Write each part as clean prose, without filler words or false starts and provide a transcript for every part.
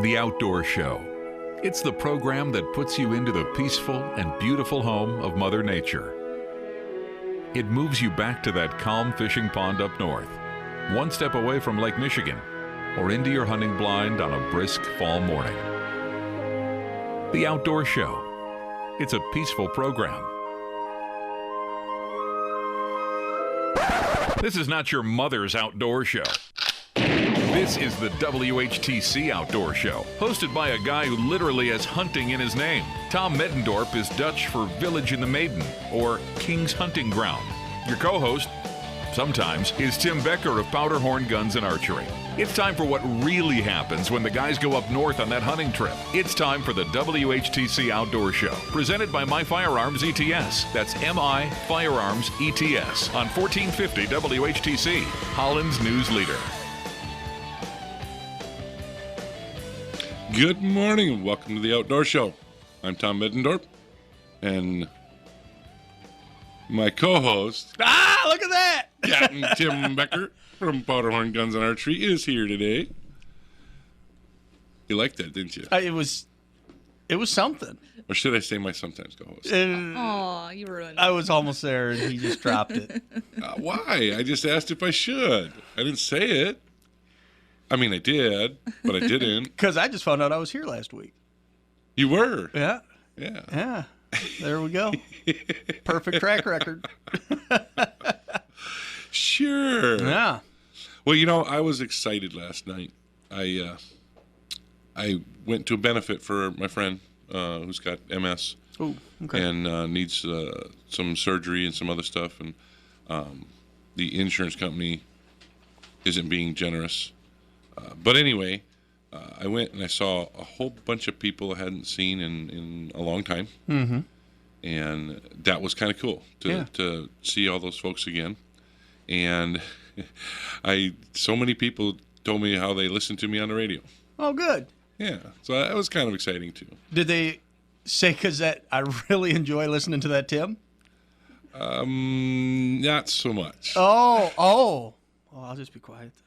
The Outdoor Show. It's the program that puts you into the peaceful and beautiful home of Mother Nature. It moves you back to that calm fishing pond up north, one step away from Lake Michigan, or into your hunting blind on a brisk fall morning. The Outdoor Show. It's a peaceful program. This is not your mother's outdoor show. This is the WHTC Outdoor Show, hosted by a guy who literally has hunting in his name. Tom Middendorp is Dutch for Village in the Maiden, or King's Hunting Ground. Your co-host, sometimes, is Tim Becker of Powderhorn Guns and Archery. It's time for what really happens when the guys go up north on that hunting trip. It's time for the WHTC Outdoor Show, presented by My Firearms ETS. That's MI Firearms ETS on 1450 WHTC, Holland's news leader. Good morning and welcome to the Outdoor Show. I'm Tom Middendorp, and my co-host, look at that! Captain Tim Becker from Powderhorn Guns and Archery is here today. You liked that, didn't you? It was something. Or should I say my sometimes co-host? Oh, you ruined it. I was almost there, and he just dropped it. Why? I just asked if I should. I didn't say it. I mean, I did, but I didn't. Because I just found out I was here last week. You were? Yeah. Yeah. There we go. Perfect track record. Sure. Yeah. Well, I was excited last night. I went to a benefit for my friend who's got MS. Oh, okay. And needs some surgery and some other stuff. And the insurance company isn't being generous. But anyway, I went and I saw a whole bunch of people I hadn't seen in a long time. Mm-hmm. And that was kind of cool to see all those folks again. And so many people told me how they listened to me on the radio. Oh, good. Yeah, so that was kind of exciting too. Did they say, because I really enjoy listening to that, Tim? Not so much. Oh. Well, I'll just be quiet then.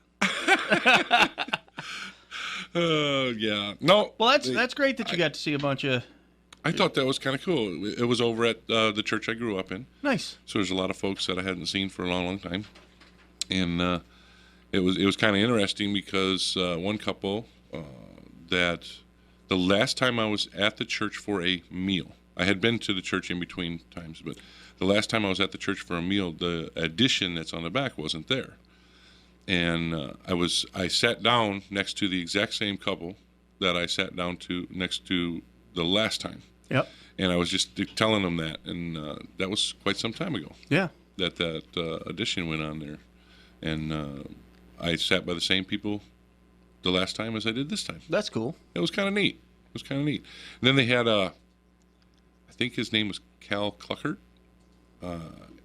Yeah. No. Well, that's great that you got to see a bunch of... I thought that was kind of cool. It was over at the church I grew up in. Nice. So there's a lot of folks that I hadn't seen for a long, long time. And it was kind of interesting because one couple that the last time I was at the church for a meal, I had been to the church in between times, but the last time I was at the church for a meal, the addition that's on the back wasn't there. And I sat down next to the exact same couple that I sat down to next to the last time. Yep. And I was just telling them that, and that was quite some time ago. Yeah. That addition went on there, and I sat by the same people the last time as I did this time. That's cool. It was kind of neat. And then they had I think his name was Cal Cluckert.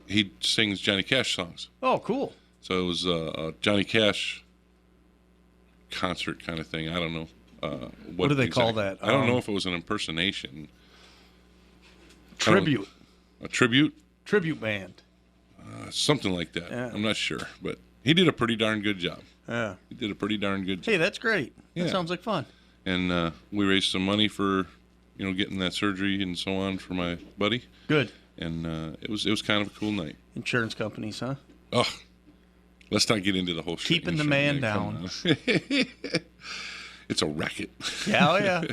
He sings Johnny Cash songs. Oh, cool. So it was a Johnny Cash concert kind of thing. I don't know. What do they call that? I don't know if it was an impersonation. Tribute. A tribute? Tribute band. Something like that. Yeah. I'm not sure. But he did a pretty darn good job. Yeah. He did a pretty darn good job. Hey, that's great. Yeah. That sounds like fun. And we raised some money for, getting that surgery and so on for my buddy. Good. And it was kind of a cool night. Insurance companies, huh? Oh, let's not get into the whole shit. Keeping the man down. It's a racket. Yeah, oh yeah.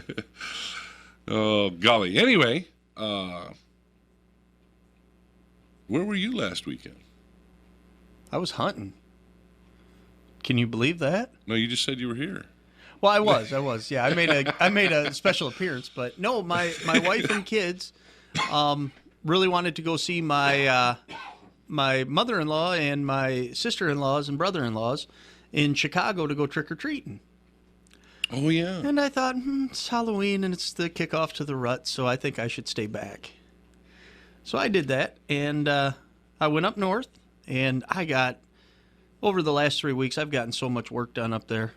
Oh, golly. Anyway, where were you last weekend? I was hunting. Can you believe that? No, you just said you were here. Well, I was. Yeah, I made a special appearance, but no, my wife and kids really wanted to go see my mother-in-law and my sister-in-laws and brother-in-laws in Chicago to go trick-or-treating. Oh, yeah. And I thought, it's Halloween and it's the kickoff to the rut, so I think I should stay back. So I did that, and I went up north, and over the last 3 weeks, I've gotten so much work done up there.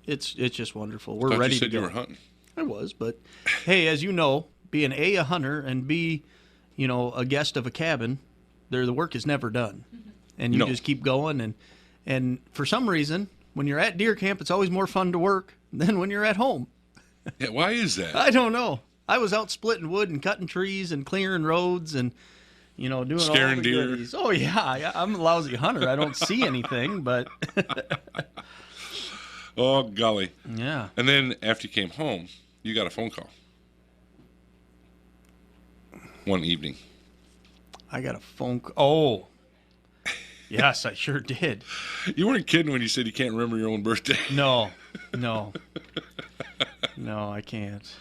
It's just wonderful. We're ready to go. You said you were hunting. I was, but hey, as you know, being a hunter and B, a guest of a cabin, the work is never done. And you just keep going. And for some reason, when you're at deer camp, it's always more fun to work than when you're at home. Yeah, why is that? I don't know. I was out splitting wood and cutting trees and clearing roads and, doing Scaring all the deer. goodies. Oh, yeah. I'm a lousy hunter. I don't see anything, but Oh, golly. yeah. And then after you came home, you got a phone call. One evening. I got a phone call. Oh, yes, I sure did. You weren't kidding when you said you can't remember your own birthday. No, I can't.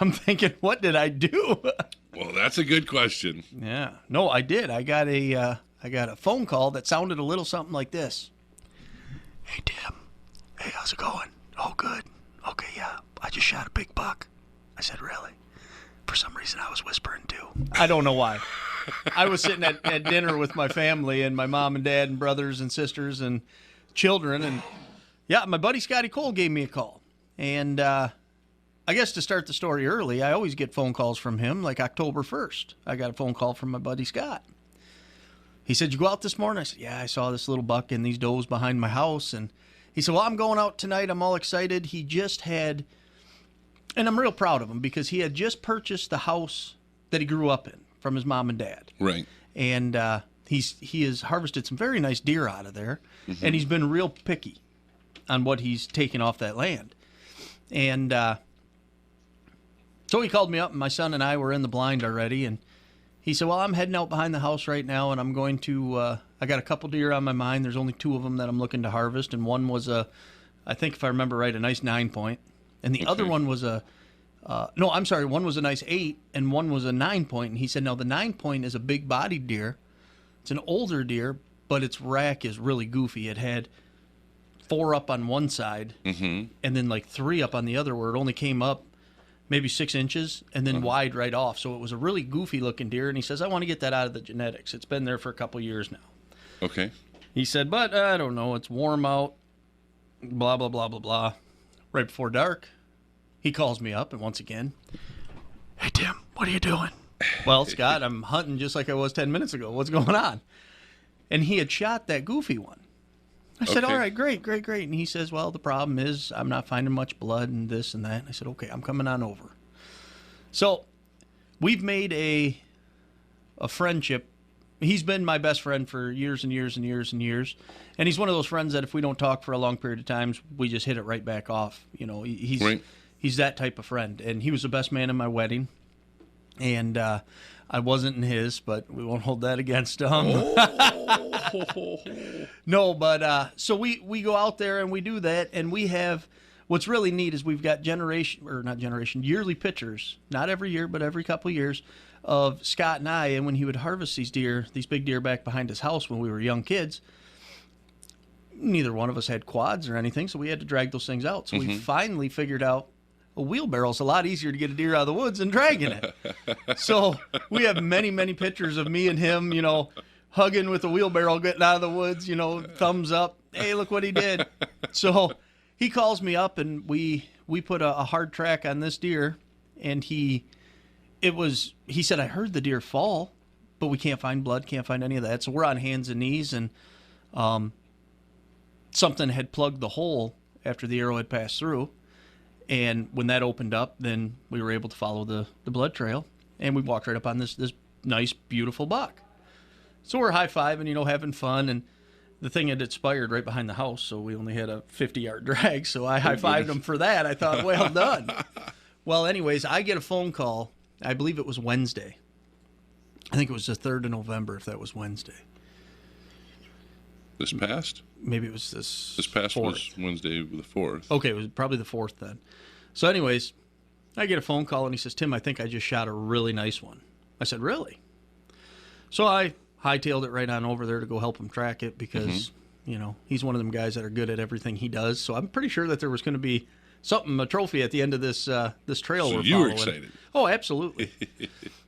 I'm thinking, what did I do? Well, that's a good question. Yeah. No, I did. I got a phone call that sounded a little something like this. Hey, Tim. Hey, how's it going? Oh, good. Okay, yeah. I just shot a big buck. I said, really? For some reason, I was whispering, too. I don't know why. I was sitting at dinner with my family and my mom and dad and brothers and sisters and children. And, yeah, my buddy Scotty Cole gave me a call. And I guess to start the story early, I always get phone calls from him, like October 1st. I got a phone call from my buddy Scott. He said, you go out this morning? I said, yeah, I saw this little buck and these does behind my house. And he said, well, I'm going out tonight. I'm all excited. He just had, and I'm real proud of him because he had just purchased the house that he grew up in from his mom and dad. Right. And he has harvested some very nice deer out of there. Mm-hmm. And he's been real picky on what he's taken off that land. And so he called me up, and my son and I were in the blind already, and he said, well, I'm heading out behind the house right now, and I'm going to, I got a couple deer on my mind. There's only 2 of them that I'm looking to harvest, and one was I think if I remember right, a nice 9-point, and the other one was one was a nice 8, and one was a 9-point, and he said, no, the 9-point is a big-bodied deer. It's an older deer, but its rack is really goofy. It had 4 up on one side, and then like 3 up on the other, where it only came up maybe 6 inches and then wide right off. So it was a really goofy looking deer. And he says, I want to get that out of the genetics. It's been there for a couple years now. Okay. He said, but I don't know. It's warm out. Blah, blah, blah, blah, blah. Right before dark, he calls me up. And once again, hey, Tim, what are you doing? Well, Scott, I'm hunting just like I was 10 minutes ago. What's going on? And he had shot that goofy one. I said, all right, great. And he says, well, the problem is I'm not finding much blood and this and that. And I said, okay, I'm coming on over. So we've made a friendship. He's been my best friend for years and years and years and years. And he's one of those friends that if we don't talk for a long period of time, we just hit it right back off. He's that type of friend. And he was the best man in my wedding. And I wasn't in his, but we won't hold that against him. Oh. No, but so we go out there and we do that, and we have what's really neat is we've got yearly pictures, not every year, but every couple of years, of Scott and I. And when he would harvest these big deer back behind his house when we were young kids, neither one of us had quads or anything, so we had to drag those things out. So we finally figured out a wheelbarrow's a lot easier to get a deer out of the woods than dragging it. So we have many, many pictures of me and him, hugging with the wheelbarrow, getting out of the woods, thumbs up. Hey, look what he did. So he calls me up, and we put a hard track on this deer, and he said, I heard the deer fall, but we can't find blood, can't find any of that. So we're on hands and knees, and something had plugged the hole after the arrow had passed through. And when that opened up, then we were able to follow the blood trail, and we walked right up on this nice, beautiful buck. So we're high-fiving, having fun, and the thing had expired right behind the house, so we only had a 50-yard drag, so I high-fived him for that. I thought, well done. Well, anyways, I get a phone call. I believe it was Wednesday. I think it was the 3rd of November, if that was Wednesday. This past? Maybe it was this past 4th. Was Wednesday the 4th. Okay, it was probably the 4th then. So anyways, I get a phone call, and he says, Tim, I think I just shot a really nice one. I said, really? So I hightailed it right on over there to go help him track it because, he's one of them guys that are good at everything he does. So I'm pretty sure that there was going to be a trophy at the end of this trail we're following. You were excited. Oh, absolutely.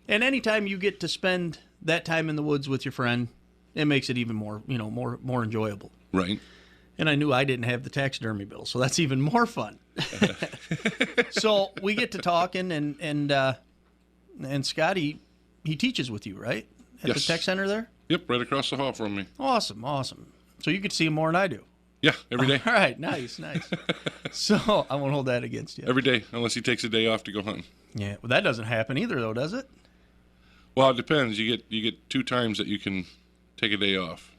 And anytime you get to spend that time in the woods with your friend, it makes it even more, more enjoyable. Right. And I knew I didn't have the taxidermy bill, so that's even more fun. So we get to talking, and Scotty, he teaches with you, right? At the tech center there? Yep, right across the hall from me. Awesome. So you get to see him more than I do. Yeah, every day. All right, nice. So I won't hold that against you. Every day, unless he takes a day off to go hunting. Yeah, well, that doesn't happen either, though, does it? Well, it depends. You get 2 times that you can take a day off.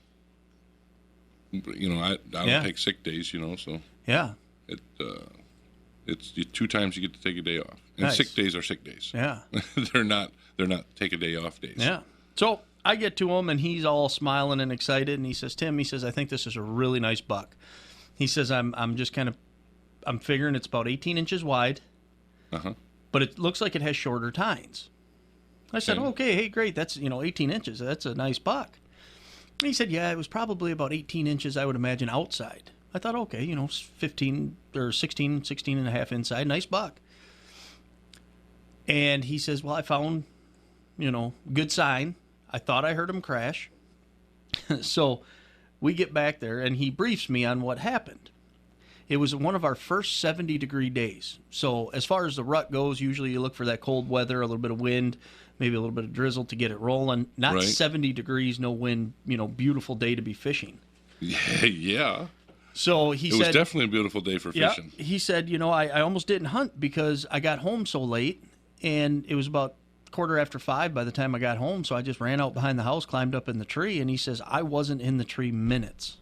I don't take sick days, so Yeah. It's 2 times you get to take a day off. And Nice. sick days are sick days. Yeah. They're not take a day off days. Yeah. So I get to him, and he's all smiling and excited, and he says, Tim, I think this is a really nice buck. He says, I'm just kind of, I'm figuring it's about 18 inches wide, but it looks like it has shorter tines. I said, okay, hey, great. That's, 18 inches. That's a nice buck. And he said, yeah, it was probably about 18 inches, I would imagine, outside. I thought, okay, 15 or 16 and a half inside. Nice buck. And he says, well, I found, good sign. I thought I heard him crash. So we get back there, and he briefs me on what happened. It was one of our first 70-degree days. So as far as the rut goes, usually you look for that cold weather, a little bit of wind, maybe a little bit of drizzle to get it rolling. Not Right. 70 degrees, no wind, beautiful day to be fishing. Yeah. So he It said, was definitely a beautiful day for yeah, fishing. he said, I almost didn't hunt because I got home so late, and it was about 5:15 by the time I got home, so I just ran out behind the house, climbed up in the tree, and he says, I wasn't in the tree minutes.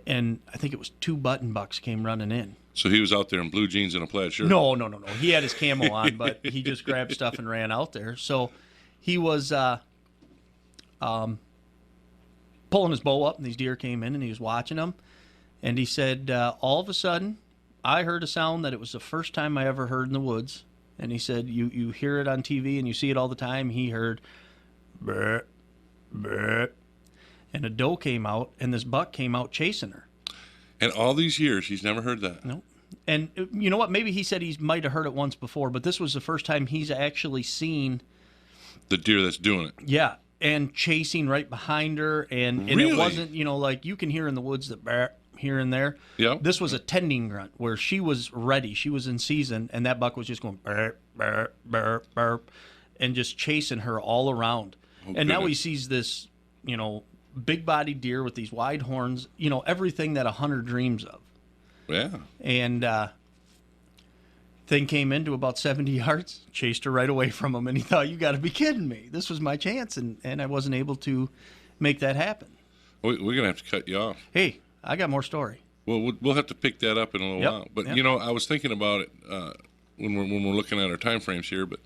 And I think it was 2 button bucks came running in. So he was out there in blue jeans and a plaid shirt. No. He had his camo on, but he just grabbed stuff and ran out there. So he was pulling his bow up, and these deer came in, and he was watching them. And he said, all of a sudden, I heard a sound that it was the first time I ever heard in the woods. And he said, you hear it on TV and you see it all the time. He heard, burp, burp. And a doe came out, and this buck came out chasing her. And all these years, he's never heard that. No. And you know what? Maybe he said he might have heard it once before, but this was the first time he's actually seen. The deer that's doing it. Yeah, and chasing right behind her. And Really? it wasn't, like you can hear in the woods that burp here and there. Yeah. This was a tending grunt where she was ready. She was in season, and that buck was just going burp, burp, burp, burp, and just chasing her all around. And now he sees this, big-bodied deer with these wide horns, everything that a hunter dreams of. Yeah. And thing came into about 70 yards, chased her right away from him, and he thought, you got to be kidding me. This was my chance, and I wasn't able to make that happen. We're going to have to cut you off. Hey, I got more story. Well, we'll have to pick that up in a little Yep, while. But, yep. I was thinking about it when we're looking at our time frames here, but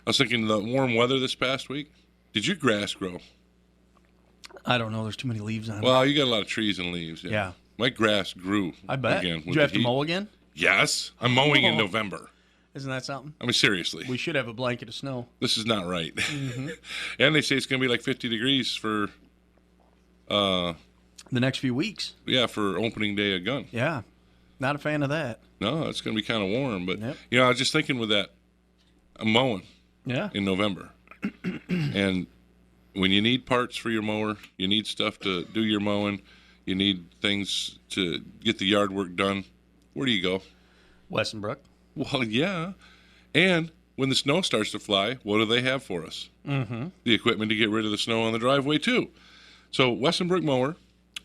I was thinking the warm weather this past week. Did your grass grow? I don't know. There's too many leaves on it. Well, you got a lot of trees and leaves. Yeah. My grass grew. I bet. Again Did with you have the to heat. mow again? Yes. I'm mowing in Oh. November. Isn't that something? I mean, seriously. We should have a blanket of snow. This is not right. Mm-hmm. And they say it's going to be like 50 degrees for The next few weeks. for opening day of gun. Yeah. Not a fan of that. No, it's going to be kind of warm. But, Yep. I was just thinking with that, I'm mowing Yeah. in November. And when you need parts for your mower, you need stuff to do your mowing, you need things to get the yard work done, where do you go? Westenbrook. Well, yeah. And when the snow starts to fly, what do they have for us? Mm-hmm. The equipment to get rid of the snow on the driveway, too. So Westenbrook Mower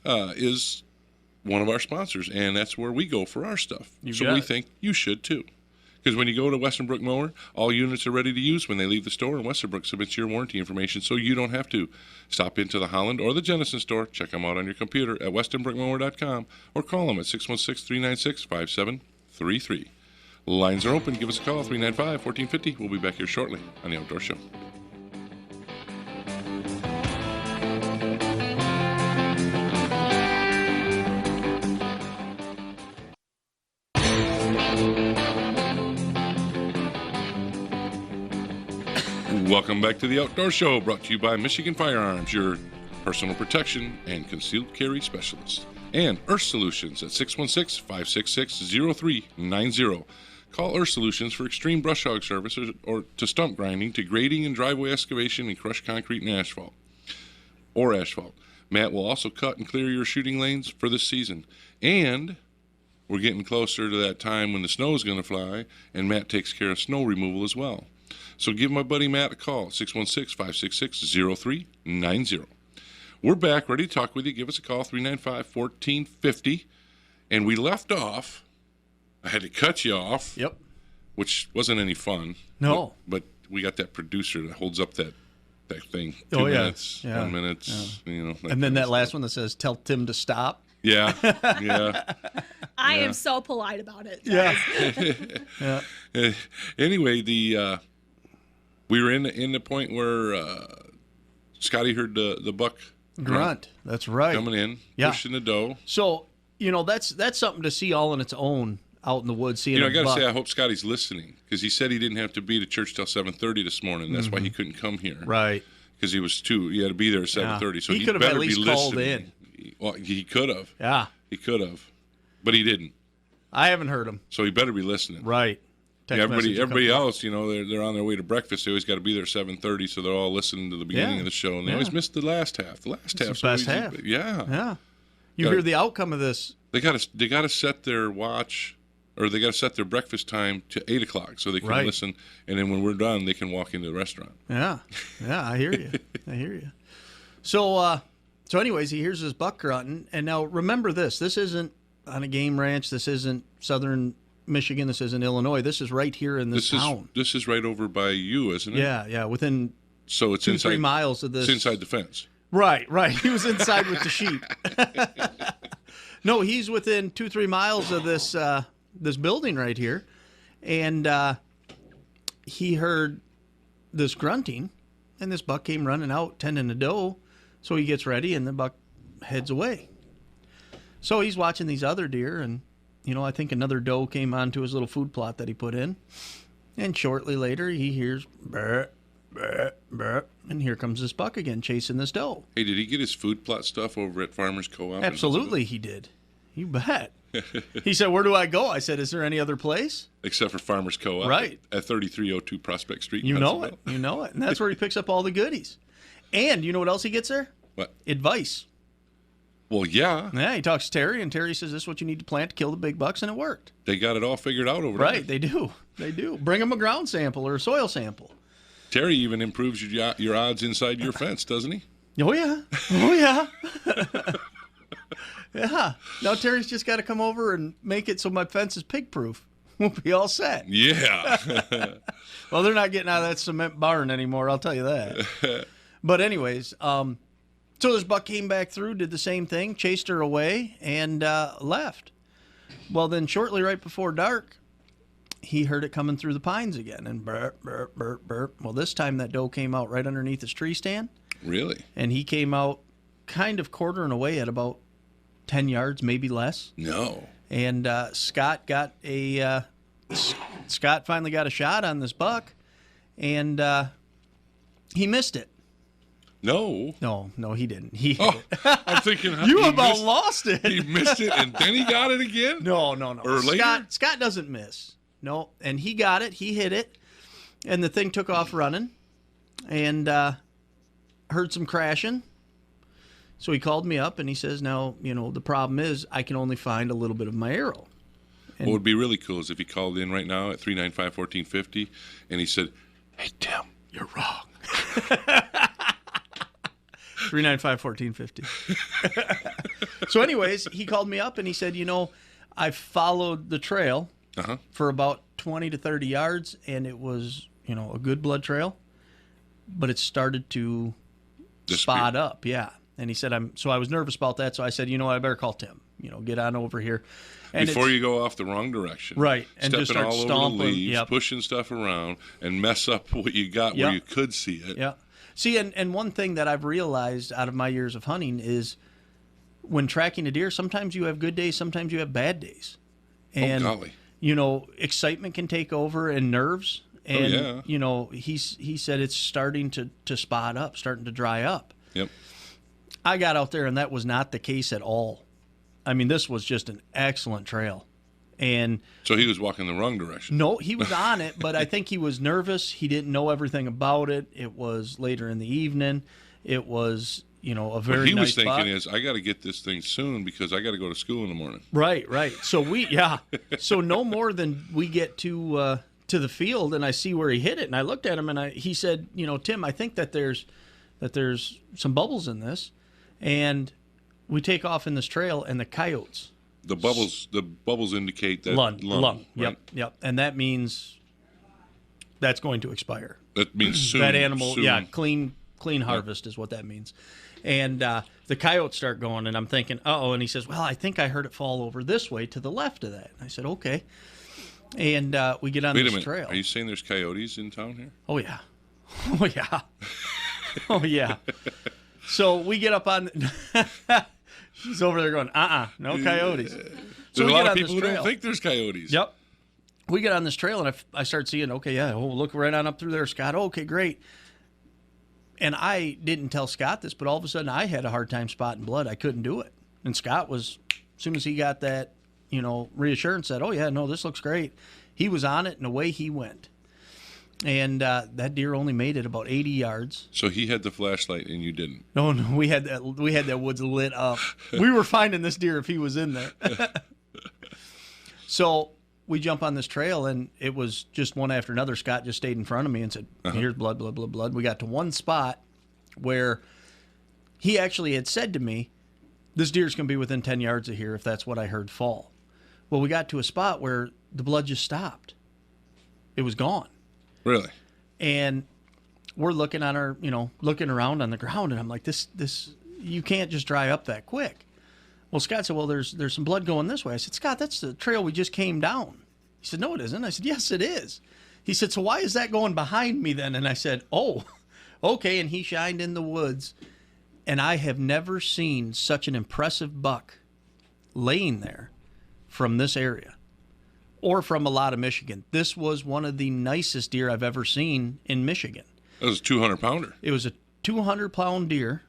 is one of our sponsors, and that's where we go for our stuff. You so got we it. think you should, too. Because when you go to Westenbrook Mower, all units are ready to use when they leave the store, and Westenbrook submits your warranty information so you don't have to. Stop into the Holland or the Jennison store, check them out on your computer at westenbrookmower.com, or call them at 616-396-5733. Lines are open. Give us a call, 395-1450. We'll be back here shortly on The Outdoor Show. Welcome back to The Outdoor Show, brought to you by Michigan Firearms, your personal protection and concealed carry specialist. And Earth Solutions at 616-566-0390. Call Earth Solutions for extreme brush hog services or to stump grinding, to grading and driveway excavation and crushed concrete and asphalt. Matt will also cut and clear your shooting lanes for this season. And we're getting closer to that time when the snow is going to fly, and Matt takes care of snow removal as well. So give my buddy Matt a call, 616-566-0390. We're back, ready to talk with you. Give us a call, 395-1450. And we left off. I had to cut you off. Yep. Which wasn't any fun. No. But we got that producer that holds up that thing. 2 Oh, yeah. minutes, Yeah. 1 minute, you know. And then that last one that says, tell Tim to stop. Yeah, yeah. I am so polite about it. Yeah. Yeah. Anyway, we were in the point where Scotty heard the buck Grunt. That's right. coming in, Yeah. pushing the doe. So, that's something to see all on its own out in the woods. Seeing I got to buck. say, I hope Scotty's listening because he said he didn't have to be at church till 7:30 this morning. That's why he couldn't come here. Right. Because he had to be there at 7:30. So He he could have better at least be called listening. Well, he could have. Yeah. He could have, but he didn't. I haven't heard him. So he better be listening. Right. Yeah, everybody comes else, they're on their way to breakfast. They always got to be there at 7:30, so they're all listening to the beginning of the show, and they always miss the last half. The last half's the best always, half. Yeah. Yeah. You hear the outcome of this. They got to set their watch, or they got to set their breakfast time to 8 o'clock, so they can listen, and then when we're done, they can walk into the restaurant. Yeah. Yeah, I hear you. I hear you. So, anyways, he hears this buck grunting, and now remember this. This isn't on a game ranch. This isn't southern Michigan. This isn't Illinois. This is right here in this town. This is right over by you, isn't it? Yeah, within so it's 2-3 miles of this. It's inside the fence. Right. He was inside with the sheep. No, he's within 2-3 miles of this building right here, and he heard this grunting, and this buck came running out tending the doe. So he gets ready, and the buck heads away. So he's watching these other deer, and I think another doe came onto his little food plot that he put in, and shortly later he hears burr, burr, burr, and here comes this buck again chasing this doe. Hey, did he get his food plot stuff over at Farmers Co-op? Absolutely, he did. You bet. He said, "Where do I go?" I said, "Is there any other place?" Except for Farmers Co-op, right at 3302 Prospect Street. You know it, and that's where he picks up all the goodies. And you know what else he gets there? What? Advice. Well, yeah. Yeah, he talks to Terry, and Terry says, "This is what you need to plant to kill the big bucks," and it worked. They got it all figured out over there. Right, they do. They do. Bring them a ground sample or a soil sample. Terry even improves your odds inside your fence, doesn't he? Oh, yeah. Oh, yeah. Yeah. Now Terry's just got to come over and make it so my fence is pig-proof. We'll be all set. Yeah. Well, they're not getting out of that cement barn anymore, I'll tell you that. But anyways, so this buck came back through, did the same thing, chased her away, and left. Well, then shortly right before dark, he heard it coming through the pines again, and burp, burp, burp, burp. Well, this time that doe came out right underneath his tree stand. Really? And he came out kind of quartering away at about 10 yards, maybe less. No. And Scott finally got a shot on this buck, and he missed it. No. No, he didn't. He hit it. I'm thinking you about lost it. He missed it, and then he got it again? No. Or later? Scott doesn't miss. No, and he got it. He hit it, and the thing took off running, and heard some crashing. So he called me up, and he says, "Now, the problem is I can only find a little bit of my arrow." And what would be really cool is if he called in right now at 395-1450, and he said, "Hey, Tim, you're wrong." 395-1450. So anyways, he called me up, and he said, I followed the trail for about 20 to 30 yards, and it was, a good blood trail, but it started to spot up. Yeah. And he said, I was nervous about that. So I said, I better call Tim, get on over here. And before you go off the wrong direction. Right. And stepping just start all stomping. over the leaves, Yep. pushing stuff around, and mess up what you got where you could see it. Yeah. See, and one thing that I've realized out of my years of hunting is when tracking a deer, sometimes you have good days, sometimes you have bad days. And, excitement can take over and nerves. And, he said it's starting to spot up, starting to dry up. Yep. I got out there, and that was not the case at all. I mean, this was just an excellent trail. And so he was walking the wrong direction. No, he was on it, but I think he was nervous. He didn't know everything about it. It was later in the evening. It was, a very nice What he was thinking buck. is, I got to get this thing soon because I got to go to school in the morning. Right. So so no more than we get to the field, and I see where he hit it, and I looked at him, and he said, Tim, I think that there's some bubbles in this, and we take off in this trail, and the coyotes The bubbles indicate that lung. Right? Yep. And that means that's going to expire. That means soon. That animal, soon. clean harvest is what that means. And the coyotes start going, and I'm thinking, uh-oh. And he says, well, I think I heard it fall over this way to the left of that. And I said, okay. And we get on Wait this a minute. trail. Are you saying there's coyotes in town here? Oh, yeah. Oh, yeah. Oh, yeah. So we get up on... She's over there going, no coyotes. So There's a lot of people who don't think there's coyotes. Yep. We get on this trail, and I start seeing, look right on up through there, Scott. Okay, great. And I didn't tell Scott this, but all of a sudden I had a hard time spotting blood. I couldn't do it. And Scott was, as soon as he got that, reassurance, said, oh, yeah, no, this looks great. He was on it, and away he went. And that deer only made it about 80 yards. So he had the flashlight, and you didn't. No, we had that woods lit up. We were finding this deer if he was in there. So we jump on this trail, and it was just one after another. Scott just stayed in front of me and said, here's blood, blood, blood, blood. We got to one spot where he actually had said to me, this deer's going to be within 10 yards of here if that's what I heard fall. Well, we got to a spot where the blood just stopped. It was gone. Really? And we're looking on looking around on the ground, and I'm like, this, you can't just dry up that quick. Well, Scott said, well, there's some blood going this way. I said, Scott, that's the trail we just came down. He said, no, it isn't. I said, yes, it is. He said, so why is that going behind me then? And I said, oh, okay. And he shined in the woods, and I have never seen such an impressive buck laying there from this area. Or from a lot of Michigan. This was one of the nicest deer I've ever seen in Michigan. That was a 200-pounder. It was a 200-pound deer,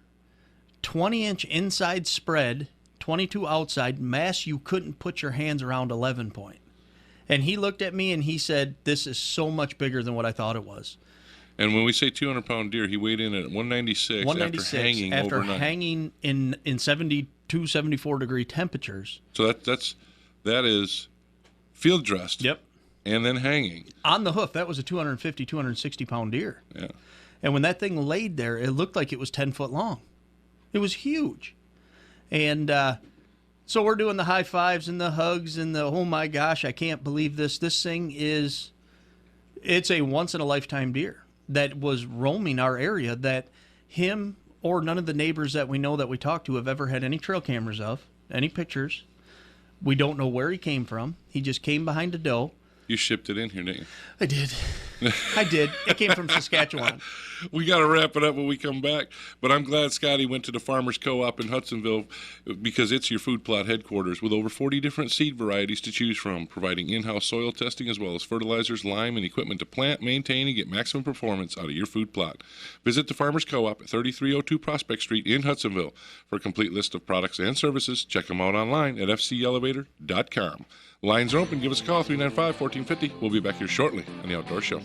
20-inch inside spread, 22 outside, mass you couldn't put your hands around 11 point. And he looked at me and he said, this is so much bigger than what I thought it was. And when we say 200-pound deer, he weighed in at 196 after hanging in 72, 74-degree temperatures. So that is field dressed. Yep. And then hanging. On the hoof, that was a 250, 260-pound deer. Yeah. And when that thing laid there, it looked like it was 10 foot long. It was huge. And so we're doing the high fives and the hugs and the, oh my gosh, I can't believe this. This thing it's a once-in-a-lifetime deer that was roaming our area that him or none of the neighbors that we know that we talked to have ever had any trail cameras of, any pictures. We don't know where he came from. He just came behind a doe. You shipped it in here, didn't you? I did. I did. It came from Saskatchewan. We got to wrap it up when we come back. But I'm glad Scotty went to the Farmers Co-op in Hudsonville because it's your food plot headquarters with over 40 different seed varieties to choose from, providing in-house soil testing as well as fertilizers, lime, and equipment to plant, maintain, and get maximum performance out of your food plot. Visit the Farmers Co-op at 3302 Prospect Street in Hudsonville. For a complete list of products and services, check them out online at fcelevator.com. Lines are open. Give us a call, 395-1450. We'll be back here shortly on The Outdoor Show.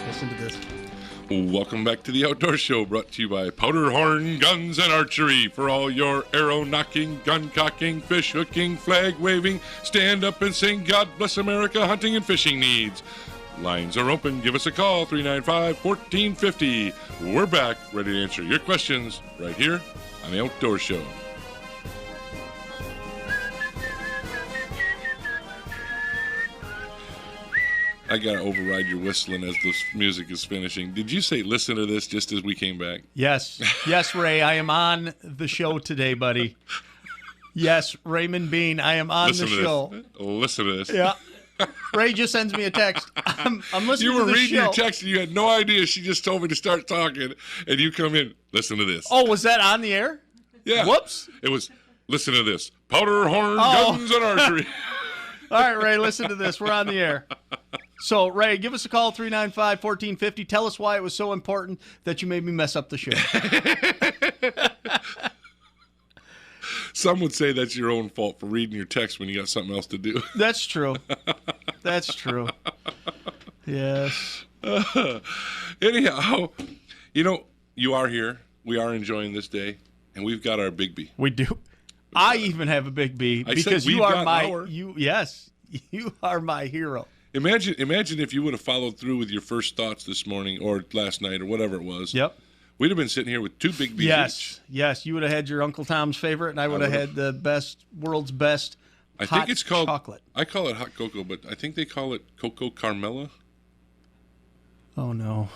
Listen to this. Welcome back to The Outdoor Show, brought to you by Powder Horn Guns and Archery. For all your arrow knocking, gun cocking, fish hooking, flag waving, stand up and sing God Bless America hunting and fishing needs. Lines are open. Give us a call, 395-1450. We're back, ready to answer your questions right here on The Outdoor Show. I got to override your whistling as this music is finishing. Did you say listen to this just as we came back? Yes. Yes, Ray, I am on the show today, buddy. Yes, Raymond Bean, I am on the show. Listen to this. Yeah. Ray just sends me a text. I'm listening to the show. You were reading your text and you had no idea. She just told me to start talking, and you come in, listen to this. Oh, was that on the air? Yeah. Whoops. It was, listen to this. Powder Horn Guns and Archery. All right, Ray, listen to this. We're on the air. So, Ray, give us a call, 395-1450. Tell us why it was so important that you made me mess up the show. Some would say that's your own fault for reading your text when you got something else to do. That's true. That's true. Yes. Anyhow, you are here. We are enjoying this day. and we've got our Biggby. We do. I even have a Biggby I because said you we've are got my our. you are my hero. Imagine if you would have followed through with your first thoughts this morning or last night or whatever it was. Yep. We'd have been sitting here with 2 Biggbys each. Yes. You would have had your Uncle Tom's favorite, and I would have had the world's best. I think it's called chocolate. I call it hot cocoa, but I think they call it Coco Carmela. Oh no,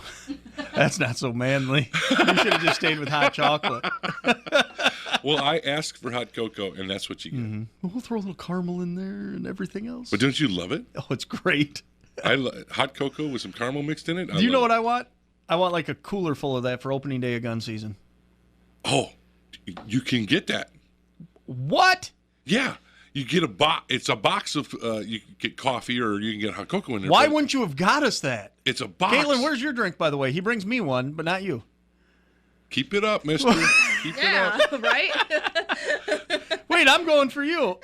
that's not so manly. You should have just stayed with hot chocolate. Well, I asked for hot cocoa, and that's what you get. Mm-hmm. We'll throw a little caramel in there and everything else. But don't you love it? Oh, it's great. Hot cocoa with some caramel mixed in it. Do you know what I want? I want like a cooler full of that for opening day of gun season. Oh, you can get that. What? Yeah. You get a box. It's a box of. You can get coffee, or you can get hot cocoa in there. Why wouldn't you have got us that? It's a box. Caitlin, where's your drink, by the way? He brings me one, but not you. Keep it up, mister. Keep it up. Right? Wait, I'm going for you.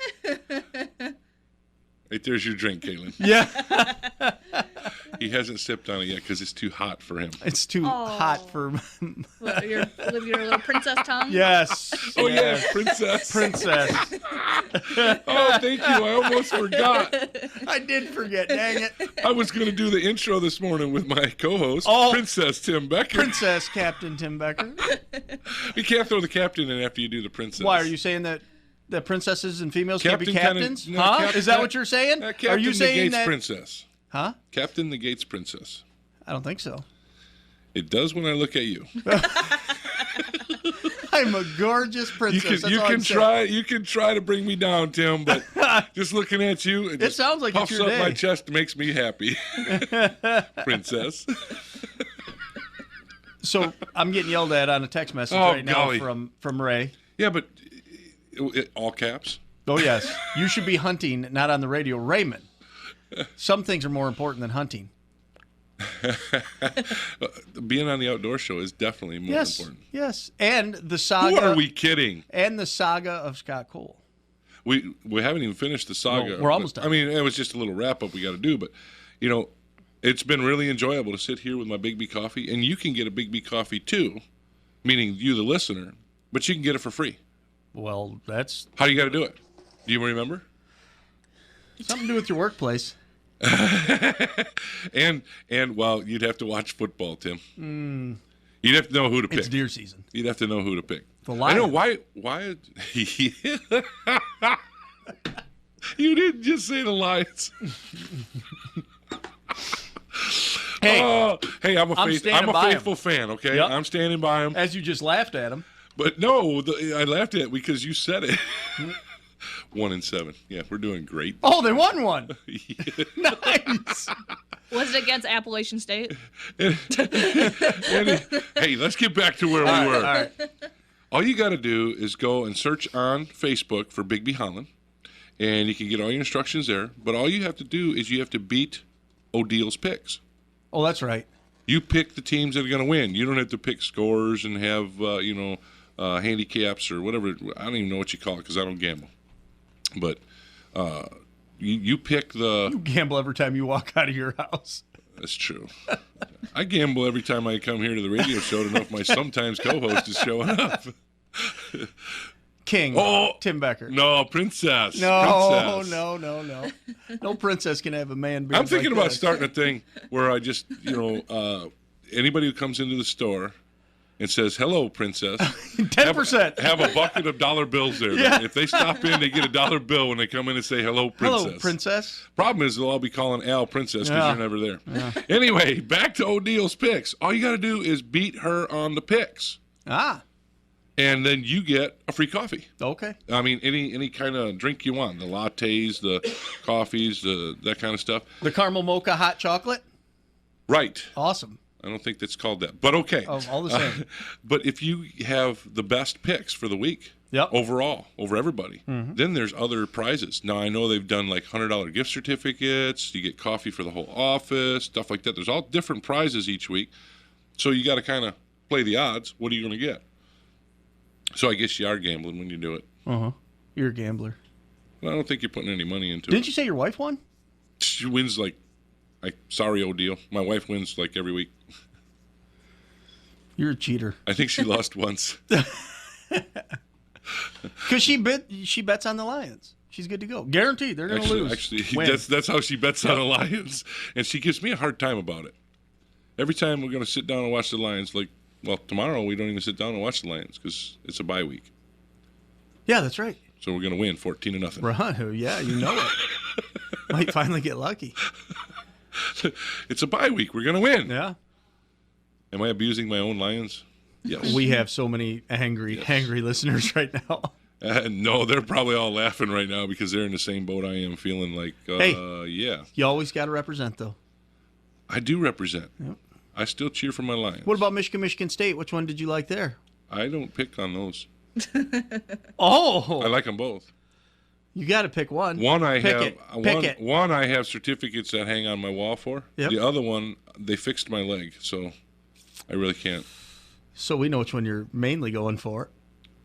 Right there's your drink, Caitlin. Yeah. He hasn't sipped on it yet because it's too hot for him. It's too hot for... What, your little princess tongue? Yes. Oh, yeah, princess. Princess. Oh, thank you. I almost forgot. I did forget, dang it. I was going to do the intro this morning with my co-host, Princess Tim Becker. Princess Captain Tim Becker. You can't throw the captain in after you do the princess. Why, are you saying that princesses and females can't be Captain captains? kinda- no, Is that what you're saying? Captain Are you saying negates that? princess. Huh? Captain negates princess. I don't think so. It does when I look at you. I'm a gorgeous princess. That's all I'm saying. You can try to bring me down, Tim, but just looking at you, it just sounds like it's puffs your up day. my chest, makes me happy. Princess. So I'm getting yelled at on a text message Oh, right now golly. from Ray. Yeah, but all caps. Oh yes, you should be hunting, not on the radio, Raymond. Some things are more important than hunting. Being on the outdoor show is definitely more important. Yes, and the saga. Who are we kidding? And the saga of Scott Cole. We haven't even finished the saga. No, we're almost done. I mean, it was just a little wrap up we got to do, but it's been really enjoyable to sit here with my Biggby coffee, and you can get a Biggby coffee too, meaning you, the listener, but you can get it for free. Well, that's How do you got to do it? Do you remember? something to do with your workplace. And well, you'd have to watch football, Tim. You'd have to know who to pick. It's deer season. You'd have to know who to pick. The I Lions. know why. You didn't just say the Lions. Hey, Hey, I'm a standing by 'em. faithful fan. Okay, Yep. I'm standing by him. as you just laughed at him. But no, I laughed at it because you said it. 1-7. Yeah, we're doing great. Oh, they won one. Nice. Was it against Appalachian State? Hey, let's get back to where we were. All right. All you got to do is go and search on Facebook for Biggby Holland, and you can get all your instructions there. But all you have to do is you have to beat Odil's picks. Oh, that's right. You pick the teams that are going to win. You don't have to pick scores and have handicaps or whatever. I don't even know what you call it because I don't gamble. But you pick the. You gamble every time you walk out of your house. That's true. I gamble every time I come here to the radio show to know if my sometimes co-host is showing up. King. Oh, Tim Becker. No, princess. No, Princess. no. No princess can have a man beard. I'm thinking like about that. starting a thing where I just, anybody who comes into the store and says, "Hello, princess," 10%. have a bucket of dollar bills there. Yeah. If they stop in, they get a $1 bill when they come in and say, "Hello, princess." Hello, princess. Problem is, they'll all be calling Al princess because Yeah. you're never there. Yeah. Anyway, back to Odil's picks. All you got to do is beat her on the picks, and then you get a free coffee. Okay. I mean, any kind of drink you want, the lattes, the coffees, that kind of stuff. The caramel mocha hot chocolate. Right. Awesome. I don't think that's called that, but okay. Oh, all the same. But if you have the best picks for the week, overall, over everybody, then there's other prizes. Now, I know they've done like $100 gift certificates. You get coffee for the whole office, stuff like that. There's all different prizes each week. So you got to kind of play the odds. What are you going to get? So I guess you are gambling when you do it. You're a gambler. Well, I don't think you're putting any money into Didn't it. you say your wife won? She wins sorry, Odile. My wife wins like every week. You're a cheater. I think she lost once. Because she bets on the Lions. She's good to go. Guaranteed they're going to lose. Actually, Win. that's how she bets on the Lions, and she gives me a hard time about it. Every time we're going to sit down and watch the Lions, tomorrow we don't even sit down and watch the Lions because it's a bye week. Yeah, that's right. So we're going to win 14-0. Right. Yeah, you know it. Might finally get lucky. It's a bye week. We're going to win. Yeah. Am I abusing my own Lions? Yes. We have so many angry listeners right now. No, they're probably all laughing right now because they're in the same boat I am, feeling like, yeah. You always got to represent, though. I do represent. Yep. I still cheer for my Lions. What about Michigan State? Which one did you like there? I don't pick on those. Oh, I like them both. you got to pick one. One I Pick it. One I have certificates that hang on my wall for. Yep. The other one, they fixed my leg, so I really can't. So we know which one you're mainly going for.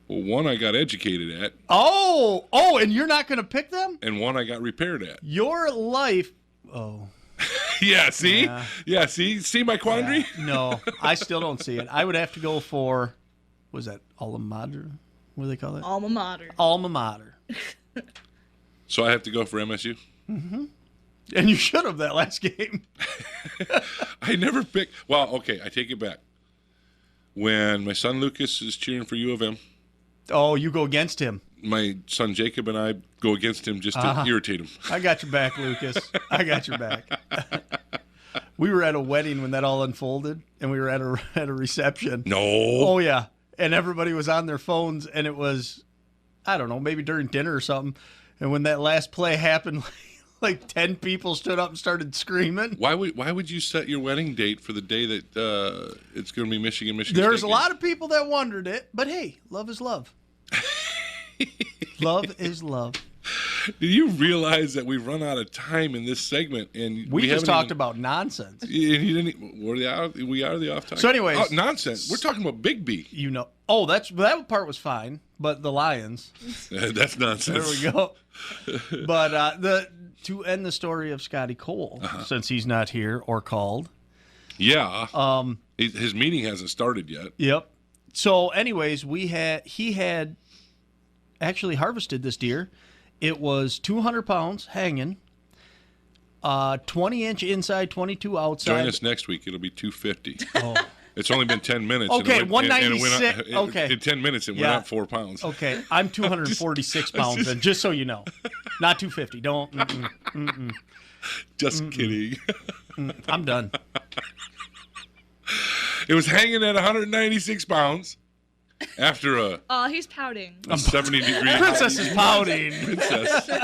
Well, one I got educated at, Oh, and you're not going to pick them? and one I got repaired at. Your life. Oh. Yeah, see? Yeah. Yeah, see? See my quandary? No, I still don't see it. I would have to go for, what was that, alma mater? What do they call it? Alma mater. Alma mater. So I have to go for MSU? And you should have that last game. I never picked. Well, okay, I take it back. When my son Lucas is cheering for U of M, Oh, you go against him. my son Jacob and I go against him just to irritate him. I got your back, Lucas. I got your back. We were at a wedding when that all unfolded, and we were at a reception. No. Oh, yeah. And everybody was on their phones, and it was, I don't know, maybe during dinner or something. And when that last play happened, like 10 people stood up and started screaming. Why would you set your wedding date for the day that it's going to be Michigan There's State a lot of people that wondered it, but hey, love is love. Love is love. Do you realize that we've run out of time in this segment, and We just haven't talked even- about nonsense. And you didn't. We are the off time. So anyways- oh, nonsense. We're talking about Biggby. You know. Oh, that part was fine, but the Lions. That's nonsense. There we go. But to end the story of Scotty Cole, since he's not here or called. Yeah. His meeting hasn't started yet. Yep. So, anyways, he had actually harvested this deer. It was 200 pounds hanging, 20-inch inside, 22 outside. Join us next week. It'll be 250. Oh. It's only been 10 minutes. Okay, and it went- and it went 196. up- Okay. In 10 minutes, it went Yeah. up 4 pounds. Okay, I'm 246 pounds, and just so you know, not 250. Don't. Just kidding. I'm done. It was hanging at 196 pounds after a Oh, he's pouting. 70-degree Princess is pouting.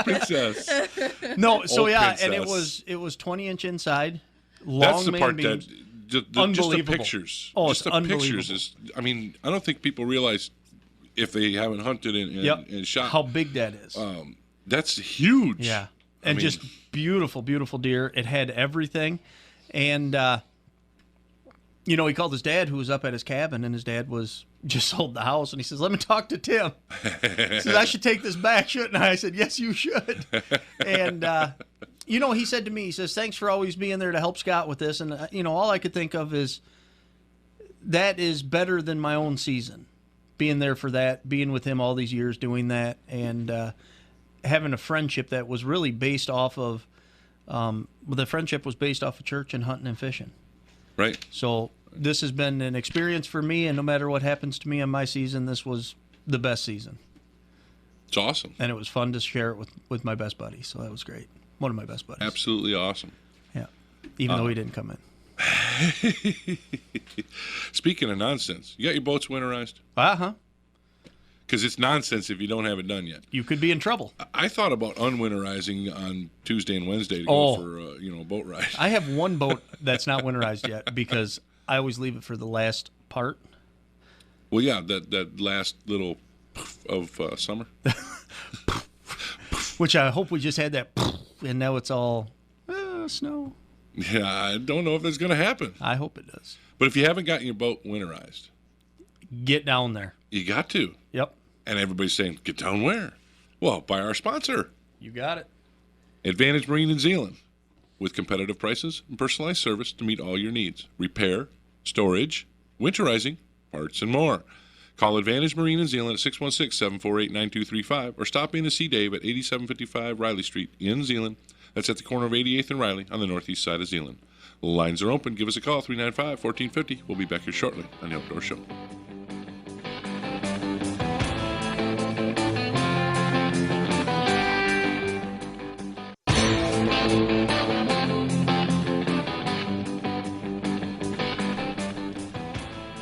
Princess. No, so Old yeah, and princess. it was 20-inch inside. Long That's the man part beams. that just the Unbelievable. pictures. Oh, just it's the unbelievable. pictures is. I mean, I don't think people realize if they haven't hunted and shot how big that is. That's huge. Yeah. And mean- just beautiful, beautiful deer. It had everything. And, he called his dad, who was up at his cabin, and his dad was just sold the house. And he says, let me talk to Tim. He says, I should take this back, shouldn't I? I said, yes, you should. And, he said to me, he says, thanks for always being there to help Scott with this. And, all I could think of is that is better than my own season. Being there for that, being with him all these years doing that, and having a friendship that was really based off of the friendship was based off of church and hunting and fishing. Right. So this has been an experience for me, and no matter what happens to me in my season, this was the best season. It's awesome. And it was fun to share it with my best buddy, so that was great. One of my best buddies. Absolutely awesome. Yeah. Even though he didn't come in. Speaking of nonsense, you got your boats winterized? Uh-huh. Because it's nonsense if you don't have it done yet. You could be in trouble. I thought about unwinterizing on Tuesday and Wednesday to go for a boat ride. I have one boat that's not winterized yet because I always leave it for the last part. Well, yeah, that last little of summer. Which I hope we just had that, and now it's all snow. Yeah, I don't know if that's going to happen. I hope it does. But if you haven't gotten your boat winterized, Get down there. you got to. Yep. And everybody's saying, get down where? Well, by our sponsor, You got it. Advantage Marine in Zeeland, with competitive prices and personalized service to meet all your needs. Repair, storage, winterizing, parts, and more. Call Advantage Marine in Zeeland at 616-748-9235 or stop in to see Dave at 8755 Riley Street in Zeeland. That's at the corner of 88th and Riley on the northeast side of Zeeland. Lines are open. Give us a call, 395-1450. We'll be back here shortly on the Outdoor Show.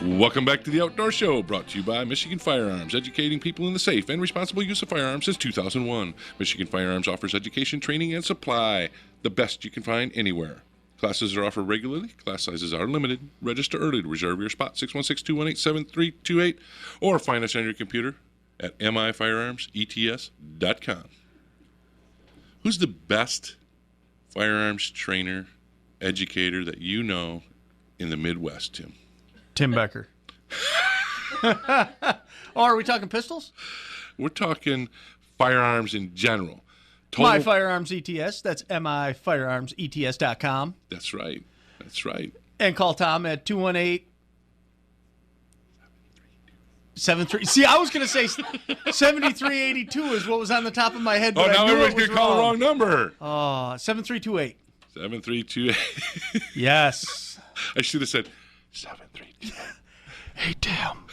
Welcome back to the Outdoor Show, brought to you by Michigan Firearms, educating people in the safe and responsible use of firearms since 2001. Michigan Firearms offers education, training, and supply, the best you can find anywhere. Classes are offered regularly. Class sizes are limited. Register early to reserve your spot, 616-218-7328, or find us on your computer at mifirearmsets.com. Who's the best firearms trainer, educator that you know in the Midwest, Tim? Tim Becker. Oh, are we talking pistols? We're talking firearms in general. My Firearms ETS. That's mifirearmsets.com. That's right. That's right. And call Tom at 218-73. See, I was going to say 7382 is what was on the top of my head. But now I knew everybody's going to call the wrong number. 7328. 7328. Yes. I should have said 732. Hey, Tim,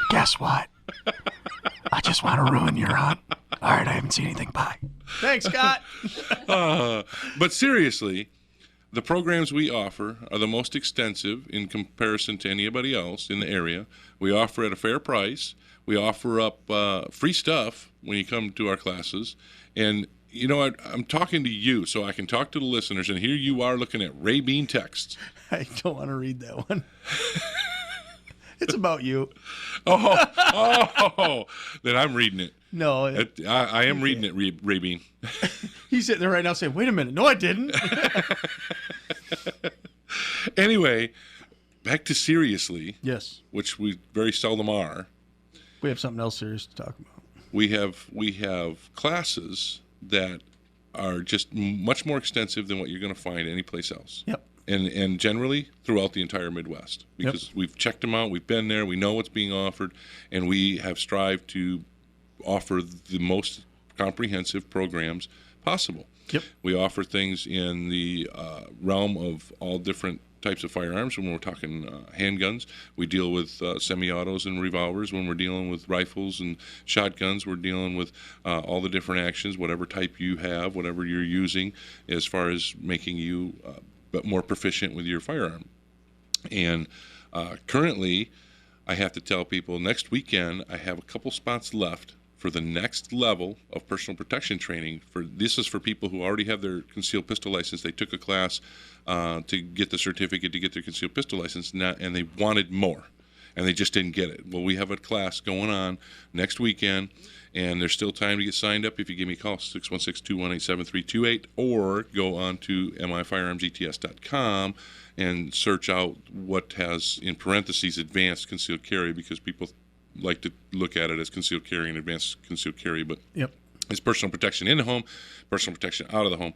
guess what? I just want to ruin your hunt. All right, I haven't seen anything. Bye. Thanks, Scott. But seriously, the programs we offer are the most extensive in comparison to anybody else in the area. We offer at a fair price. We offer up free stuff when you come to our classes. And, you know, I'm talking to you so I can talk to the listeners. And here you are looking at Ray Bean texts. I don't want to read that one. It's about you. Oh, then I'm reading it. No. I am reading it, Ray Bean. He's sitting there right now saying, wait a minute. No, I didn't. Anyway, back to seriously. Yes. Which we very seldom are. We have something else serious to talk about. We have classes that are just much more extensive than what you're going to find anyplace else. Yep. And generally throughout the entire Midwest, because we've checked them out, we've been there, we know what's being offered, and we have strived to offer the most comprehensive programs possible. Yep. We offer things in the realm of all different types of firearms. When we're talking handguns, we deal with semi-autos and revolvers. When we're dealing with rifles and shotguns, we're dealing with all the different actions, whatever type you have, whatever you're using, as far as making you but more proficient with your firearm. And currently, I have to tell people, next weekend, I have a couple spots left for the next level of personal protection training. This is for people who already have their concealed pistol license. They took a class to get the certificate to get their concealed pistol license, and they wanted more, and they just didn't get it. Well, we have a class going on next weekend, and there's still time to get signed up. If you give me a call, 616-218-7328, or go on to mifirearmsets.com and search out what has, in parentheses, advanced concealed carry, because people like to look at it as concealed carry and advanced concealed carry, but it's personal protection in the home, personal protection out of the home.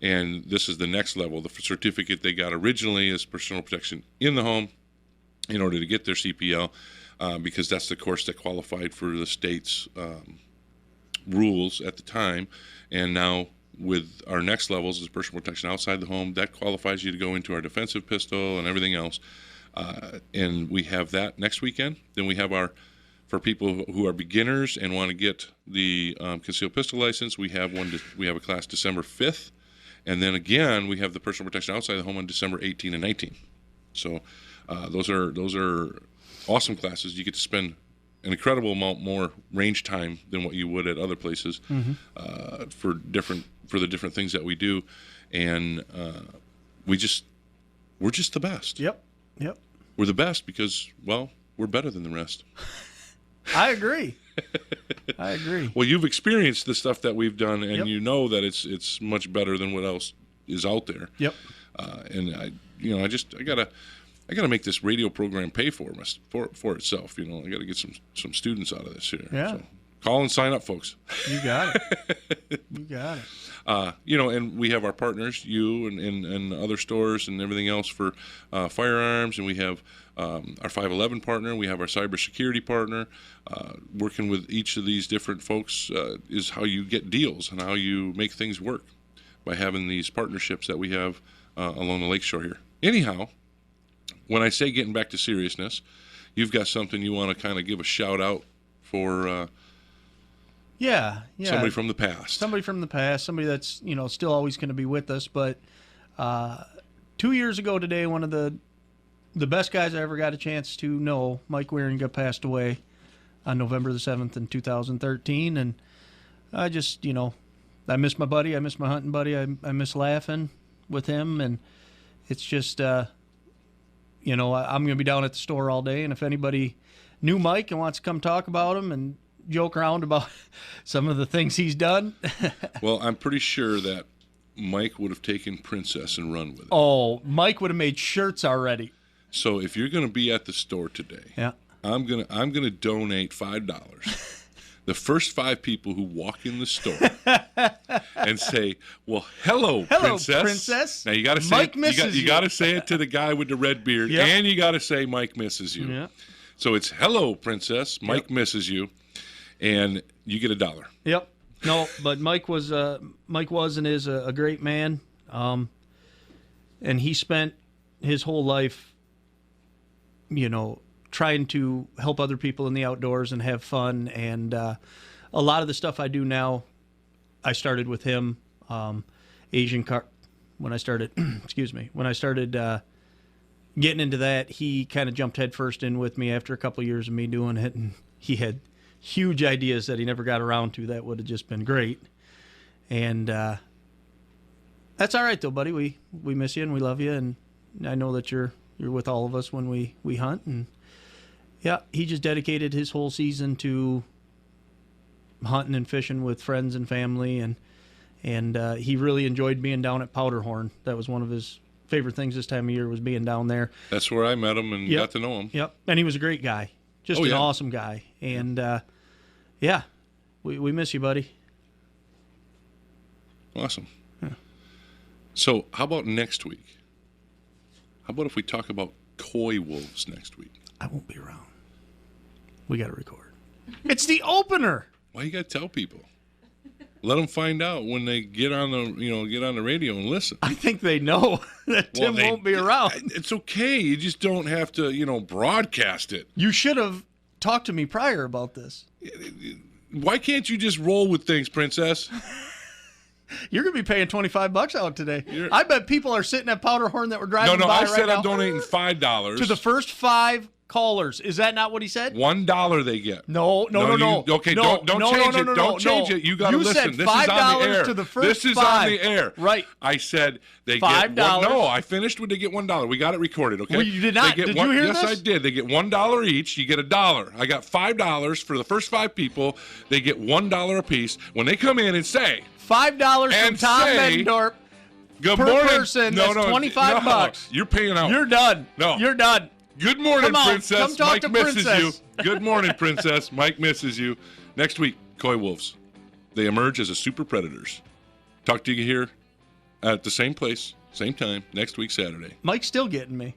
And this is the next level. The certificate they got originally is personal protection in the home in order to get their CPL, because that's the course that qualified for the state's rules at the time. And now with our next levels is personal protection outside the home. That qualifies you to go into our defensive pistol and everything else. And we have that next weekend. Then we have for people who are beginners and want to get the concealed pistol license, we have a class December 5th. And then again, we have the personal protection outside the home on December 18 and 19. So those are awesome classes. You get to spend an incredible amount more range time than what you would at other places for the different things that we do, and we're just the best. Yep. We're the best because, well, we're better than the rest. I agree. Well, you've experienced the stuff that we've done, and you know that it's much better than what else is out there. Yep. And I gotta make this radio program pay for itself. You know, I gotta get some students out of this here. Yeah. So call and sign up, folks. You got it. Got it. And we have our partners, you and other stores and everything else for firearms, and we have our 511 partner, we have our cybersecurity partner. Working with each of these different folks is how you get deals and how you make things work by having these partnerships that we have along the lakeshore here. Anyhow, when I say getting back to seriousness, you've got something you want to kind of give a shout out for. Yeah. Somebody from the past. Somebody that's, still always going to be with us. But 2 years ago today, one of the best guys I ever got a chance to know, Mike Wieringa, passed away on November the 7th in 2013. And I just, I miss my buddy. I miss my hunting buddy. I miss laughing with him. And it's just, I'm going to be down at the store all day. And if anybody knew Mike and wants to come talk about him and joke around about some of the things he's done. Well, I'm pretty sure that Mike would have taken Princess and run with it. Oh, Mike would have made shirts already. So if you're going to be at the store today, yeah, I'm gonna donate $5. The first 5 people who walk in the store and say, "Well, hello, Princess." Now you got to say Mike misses you got to say it to the guy with the red beard, yep. and you got to say Mike misses you. Yep. So it's hello, Princess. Mike misses you. And you get $1. Yep. No, but Mike was and is a great man, and he spent his whole life, trying to help other people in the outdoors and have fun. And a lot of the stuff I do now, I started with him. When I started, when I started getting into that, he kind of jumped headfirst in with me after a couple of years of me doing it, and he had huge ideas that he never got around to that would have just been great. And that's all right, though, buddy. We miss you and we love you, and I know that you're with all of us when we hunt. And yeah, he just dedicated his whole season to hunting and fishing with friends and family, and he really enjoyed being down at Powderhorn. That was one of his favorite things this time of year, was being down there. That's where I met him and got to know him. Yep, and he was a great guy. Just an awesome guy. And, we miss you, buddy. Awesome. Yeah. So how about next week? How about if we talk about coy wolves next week? I won't be around. We got to record. It's the opener. Why you got to tell people? Let them find out when they get on the radio and listen. I think they know that Tim won't be around. It's okay. You just don't have to, broadcast it. You should have talked to me prior about this. Why can't you just roll with things, Princess? You're going to be paying $25 out today. I bet people are sitting at Powderhorn that were driving by right now. No, I said I'm donating $5 to the first 5 callers. Is that not what he said? $1 they get. No. Okay, don't change it. Don't change it. You got to listen. This is on the air. To the first this is 5. On the air. Right. I said they $5. Get no, I finished when they get $1. We got it recorded, okay? Well, you did not. Did you hear this? Yes, I did. They get $1 each. You get $1. I got $5 for the first 5 people. They get $1 a piece. When they come in and say $5 from Tom Bettendorf. Good per morning. person. That's $25. You're paying out. You're done. No. You're done. Good morning, Princess. Come talk Mike to misses Princess. you. Good morning, Princess. Mike misses you. Next week, coy wolves. They emerge as a super predators. Talk to you here at the same place, same time, next week, Saturday. Mike's still getting me.